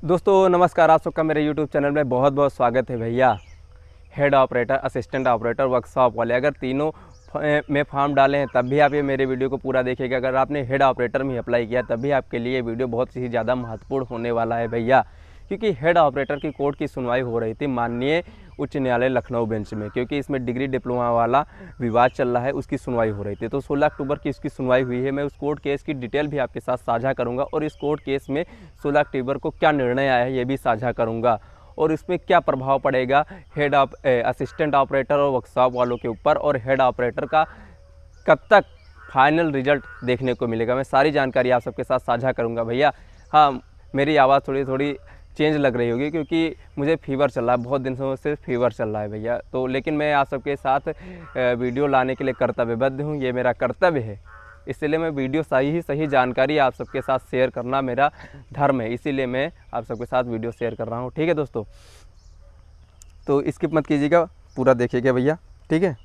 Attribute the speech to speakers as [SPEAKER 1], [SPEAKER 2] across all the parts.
[SPEAKER 1] दोस्तों नमस्कार, आप सबका मेरे YouTube चैनल में बहुत बहुत स्वागत है भैया। Head operator, assistant operator, workshop वाले, अगर तीनों में फॉर्म डाले हैं तब भी आप ये मेरे वीडियो को पूरा देखिएगा। अगर आपने हेड ऑपरेटर में अप्लाई किया तब भी आपके लिए ये वीडियो बहुत ही ज़्यादा महत्वपूर्ण होने वाला है भैया, क्योंकि हेड ऑपरेटर की कोर्ट की सुनवाई हो रही थी माननीय उच्च न्यायालय लखनऊ बेंच में, क्योंकि इसमें डिग्री डिप्लोमा वाला विवाद चल रहा है, उसकी सुनवाई हो रही थी। तो 16 अक्टूबर की इसकी सुनवाई हुई है। मैं उस कोर्ट केस की डिटेल भी आपके साथ साझा करूंगा और इस कोर्ट केस में 16 अक्टूबर को क्या निर्णय आया है ये भी साझा करूंगा और इसमें क्या प्रभाव पड़ेगा हेड असिस्टेंट ऑपरेटर और वर्कशॉप वालों के ऊपर, और हेड ऑपरेटर का कब तक फाइनल रिजल्ट देखने को मिलेगा। मैं सारी जानकारी आप सबके साथ साझा करूंगा भैया। हाँ, मेरी आवाज़ थोड़ी थोड़ी चेंज लग रही होगी क्योंकि मुझे फीवर चल रहा है, बहुत दिनों से फीवर चल रहा है भैया। तो लेकिन मैं आप सबके साथ वीडियो लाने के लिए कर्तव्यबद्ध हूँ, ये मेरा कर्तव्य है। इसलिए मैं वीडियो सही जानकारी आप सबके साथ शेयर करना मेरा धर्म है, इसीलिए मैं आप सबके साथ वीडियो शेयर कर रहा हूँ। ठीक है दोस्तों, तो स्किप मत कीजिएगा, पूरा देखिएगा भैया। ठीक है,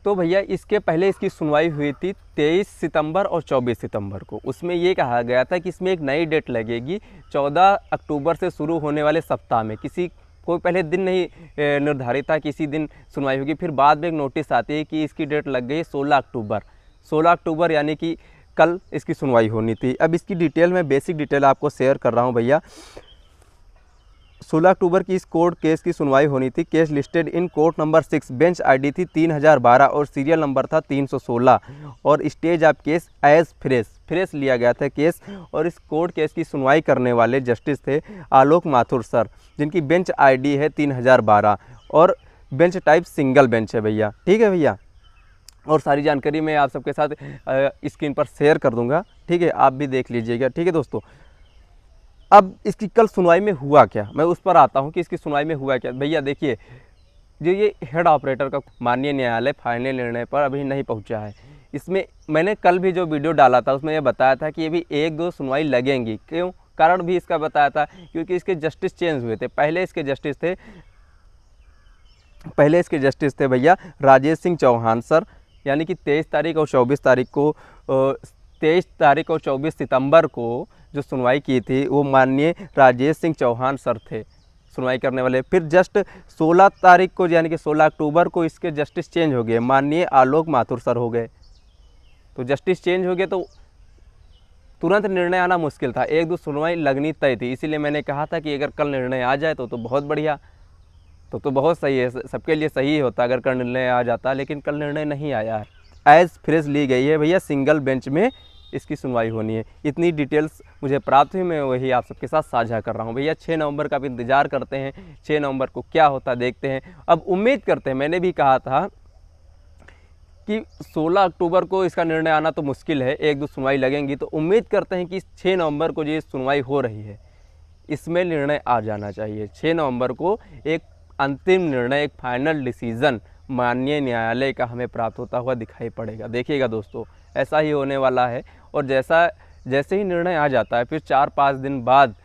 [SPEAKER 1] तो भैया इसके पहले इसकी सुनवाई हुई थी 23 सितंबर और 24 सितंबर को। उसमें ये कहा गया था कि इसमें एक नई डेट लगेगी 14 अक्टूबर से शुरू होने वाले सप्ताह में। कोई पहले दिन नहीं निर्धारित था, किसी दिन सुनवाई होगी। फिर बाद में एक नोटिस आती है कि इसकी डेट लग गई 16 अक्टूबर। 16 अक्टूबर यानी कि कल इसकी सुनवाई होनी थी। अब इसकी डिटेल में बेसिक डिटेल आपको शेयर कर रहा हूँ भैया। 16 अक्टूबर की इस कोर्ट केस की सुनवाई होनी थी। Case listed in court number 6, bench ID थी 3012 और सीरियल नंबर था 316 और stage of case as fresh लिया गया था केस। और इस कोर्ट केस की सुनवाई करने वाले जस्टिस थे आलोक माथुर सर, जिनकी बेंच आईडी है 3012 और बेंच टाइप सिंगल बेंच है भैया। ठीक है भैया, और सारी जानकारी मैं आप सबके साथ स्क्रीन पर शेयर कर दूंगा। ठीक है, आप भी देख लीजिएगा। ठीक है दोस्तों, अब इसकी कल सुनवाई में हुआ क्या, मैं उस पर आता हूं कि इसकी सुनवाई में हुआ क्या। भैया देखिए, जो ये हेड ऑपरेटर का माननीय न्यायालय फाइनल निर्णय पर अभी नहीं पहुंचा है। इसमें मैंने कल भी जो वीडियो डाला था उसमें यह बताया था कि ये भी 1-2 सुनवाई लगेंगी। क्यों, कारण भी इसका बताया था, क्योंकि इसके जस्टिस चेंज हुए थे। पहले इसके जस्टिस थे भैया राजेश सिंह चौहान सर, यानी कि 23 तारीख और 24 तारीख को 23 तारीख और 24 सितंबर को जो सुनवाई की थी वो माननीय राजेश सिंह चौहान सर थे सुनवाई करने वाले। फिर जस्ट 16 तारीख को यानी कि 16 अक्टूबर को इसके जस्टिस चेंज हो गए, माननीय आलोक माथुर सर हो गए। तो जस्टिस चेंज हो गए तो तुरंत निर्णय आना मुश्किल था, 1-2 सुनवाई लगनी तय थी। इसीलिए मैंने कहा था कि अगर कल निर्णय आ जाए तो बहुत बढ़िया, तो बहुत सही है, सबके लिए सही होता अगर कल निर्णय आ जाता। लेकिन कल निर्णय नहीं आया है। एज फ्रेश ली गई है भैया, सिंगल बेंच में इसकी सुनवाई होनी है। इतनी डिटेल्स मुझे प्राप्त हुई, मैं वही आप सबके साथ साझा कर रहा हूँ भैया। 6 नवंबर का भी इंतजार करते हैं, 6 नवंबर को क्या होता देखते हैं। अब उम्मीद करते हैं, मैंने भी कहा था कि 16 अक्टूबर को इसका निर्णय आना तो मुश्किल है, 1-2 सुनवाई लगेंगी। तो उम्मीद करते हैं कि 6 नवंबर को जो सुनवाई हो रही है इसमें निर्णय आ जाना चाहिए। 6 नवंबर को एक अंतिम निर्णय, एक फाइनल डिसीज़न माननीय न्यायालय का हमें प्राप्त होता हुआ दिखाई पड़ेगा। देखिएगा दोस्तों, ऐसा ही होने वाला है। और जैसे ही निर्णय आ जाता है फिर 4-5 दिन बाद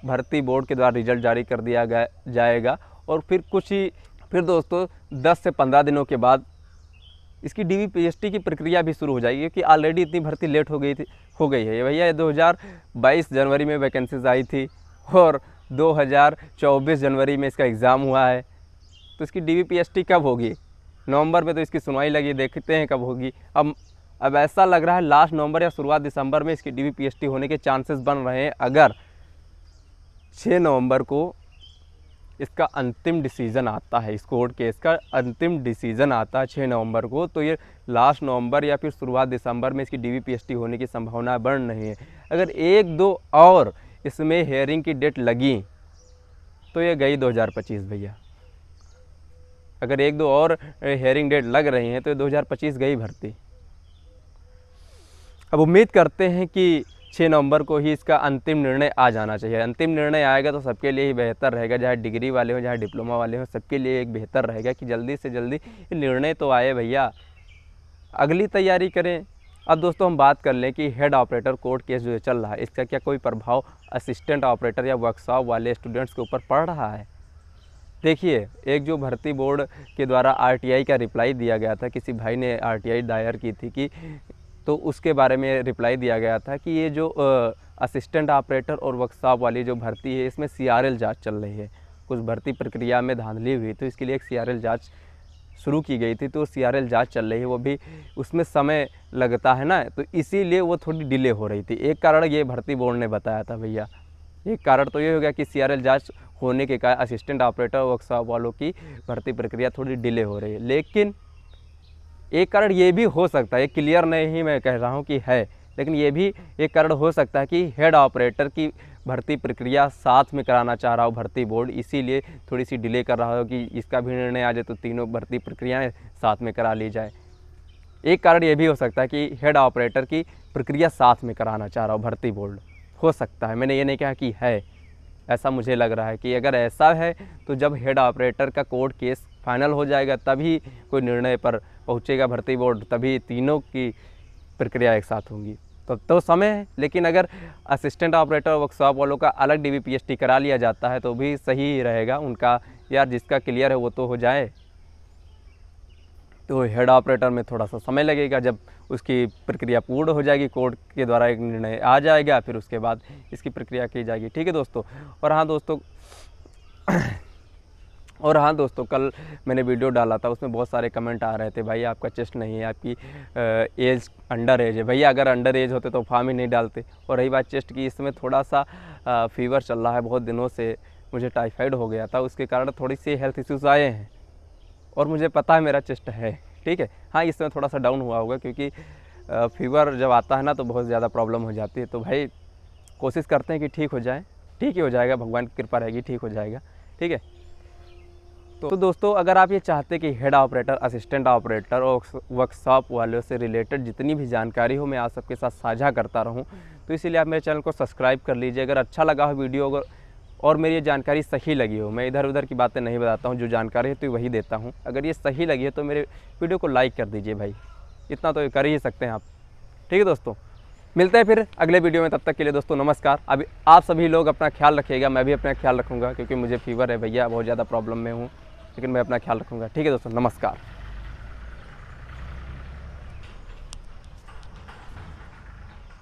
[SPEAKER 1] भर्ती बोर्ड के द्वारा रिजल्ट जारी कर दिया जाएगा और फिर दोस्तों 10 से 15 दिनों के बाद इसकी DVPST की प्रक्रिया भी शुरू हो जाएगी, क्योंकि ऑलरेडी इतनी भर्ती लेट हो गई है भैया। 2022 जनवरी में वैकेंसीज आई थी और 2024 जनवरी में इसका एग्ज़ाम हुआ है। तो इसकी DVPST कब होगी? नवंबर में तो इसकी सुनवाई लगी, देखते हैं कब होगी। अब ऐसा लग रहा है लास्ट नवंबर या शुरुआत दिसंबर में इसकी DVPST होने के चांसेस बन रहे हैं। अगर 6 नवंबर को इसका अंतिम डिसीज़न आता है, इस कोर्ट केस का अंतिम डिसीज़न आता है 6 नवंबर को, तो ये लास्ट नवंबर या फिर शुरुआत दिसंबर में इसकी DVPST होने की संभावना बढ़ रही है। अगर 1-2 और इसमें हेयरिंग की डेट लगी तो ये गई 2025 भैया। अगर 1-2 और हेयरिंग डेट लग रही हैं तो 2025 गई भर्ती। अब उम्मीद करते हैं कि 6 नवंबर को ही इसका अंतिम निर्णय आ जाना चाहिए। अंतिम निर्णय आएगा तो सबके लिए ही बेहतर रहेगा, चाहे डिग्री वाले हों चाहे डिप्लोमा वाले हों, सबके लिए एक बेहतर रहेगा कि जल्दी से जल्दी निर्णय तो आए भैया, अगली तैयारी करें। अब दोस्तों हम बात कर लें कि हेड ऑपरेटर कोर्ट केस जो चल रहा है इसका क्या कोई प्रभाव असिस्टेंट ऑपरेटर या वर्कशॉप वाले स्टूडेंट्स के ऊपर पड़ रहा है। देखिए, एक जो भर्ती बोर्ड के द्वारा RTI का रिप्लाई दिया गया था, किसी भाई ने RTI दायर की थी कि तो उसके बारे में रिप्लाई दिया गया था कि ये जो असिस्टेंट ऑपरेटर और वर्कशॉप वाली जो भर्ती है इसमें CRL जांच चल रही है। कुछ भर्ती प्रक्रिया में धांधली हुई तो इसके लिए एक CRL जांच शुरू की गई थी, तो CRL जांच चल रही है, वो भी उसमें समय लगता है ना, तो इसीलिए वो थोड़ी डिले हो रही थी। एक कारण ये भर्ती बोर्ड ने बताया था भैया। एक कारण तो ये हो गया कि CRL जांच होने के कारण असिस्टेंट ऑपरेटर वर्कशॉप वालों की भर्ती प्रक्रिया थोड़ी डिले हो रही है। लेकिन एक कारण ये भी हो सकता है, क्लियर नहीं मैं कह रहा हूँ कि है, लेकिन ये भी एक कारण हो सकता है कि हेड ऑपरेटर की भर्ती प्रक्रिया साथ में कराना चाह रहा हो भर्ती बोर्ड, इसीलिए थोड़ी सी डिले कर रहा हो कि इसका भी निर्णय आ जाए तो तीनों भर्ती प्रक्रियाएं साथ में करा ली जाए। एक कारण ये भी हो सकता है कि हेड ऑपरेटर की प्रक्रिया साथ में कराना चाह रहा हो भर्ती बोर्ड, हो सकता है, मैंने ये नहीं कहा कि है, ऐसा मुझे लग रहा है कि अगर ऐसा है तो जब हेड ऑपरेटर का कोर्ट केस फाइनल हो जाएगा तभी कोई निर्णय पर पहुंचेगा भर्ती बोर्ड, तभी तीनों की प्रक्रिया एक साथ होंगी, तब तो समय है। लेकिन अगर असिस्टेंट ऑपरेटर वर्कशॉप वालों का अलग DVPST करा लिया जाता है तो भी सही रहेगा उनका, यार जिसका क्लियर है वो तो हो जाए। तो हेड ऑपरेटर में थोड़ा सा समय लगेगा, जब उसकी प्रक्रिया पूर्ण हो जाएगी, कोर्ट के द्वारा एक निर्णय आ जाएगा, फिर उसके बाद इसकी प्रक्रिया की जाएगी। ठीक है दोस्तों। और हाँ दोस्तों, कल मैंने वीडियो डाला था, उसमें बहुत सारे कमेंट आ रहे थे, भाई आपका चेस्ट नहीं है, आपकी एज अंडर एज है। भैया अगर अंडर एज होते तो फॉर्म ही नहीं डालते। और रही बात चेस्ट की, इसमें थोड़ा सा फीवर चल रहा है बहुत दिनों से, मुझे टाइफाइड हो गया था, उसके कारण थोड़ी सी हेल्थ इश्यूज़ आए हैं और मुझे पता है मेरा चेस्ट है। ठीक है, हाँ इसमें थोड़ा सा डाउन हुआ होगा क्योंकि फीवर जब आता है ना तो बहुत ज़्यादा प्रॉब्लम हो जाती है। तो भाई कोशिश करते हैं कि ठीक हो जाए, ठीक ही हो जाएगा, भगवान की कृपा रहेगी, ठीक हो जाएगा। ठीक है। तो दोस्तों, अगर आप ये चाहते कि हेड ऑपरेटर, असिस्टेंट ऑपरेटर और वर्कशॉप वालों से रिलेटेड जितनी भी जानकारी हो मैं आप सबके साथ साझा करता रहूं, तो इसीलिए आप मेरे चैनल को सब्सक्राइब कर लीजिए। अगर अच्छा लगा हो वीडियो और मेरी ये जानकारी सही लगी हो, मैं इधर उधर की बातें नहीं बताता हूँ, जो जानकारी है तो वही देता हूँ। अगर ये सही लगी है तो मेरे वीडियो को लाइक कर दीजिए भाई, इतना तो कर ही सकते हैं आप। ठीक है दोस्तों, मिलते हैं फिर अगले वीडियो में, तब तक के लिए दोस्तों नमस्कार। अभी आप सभी लोग अपना ख्याल रखिएगा, मैं भी अपना ख्याल रखूँगा क्योंकि मुझे फीवर है भैया, बहुत ज़्यादा प्रॉब्लम में हूँ, लेकिन मैं अपना ख्याल रखूँगा। ठीक है दोस्तों, नमस्कार।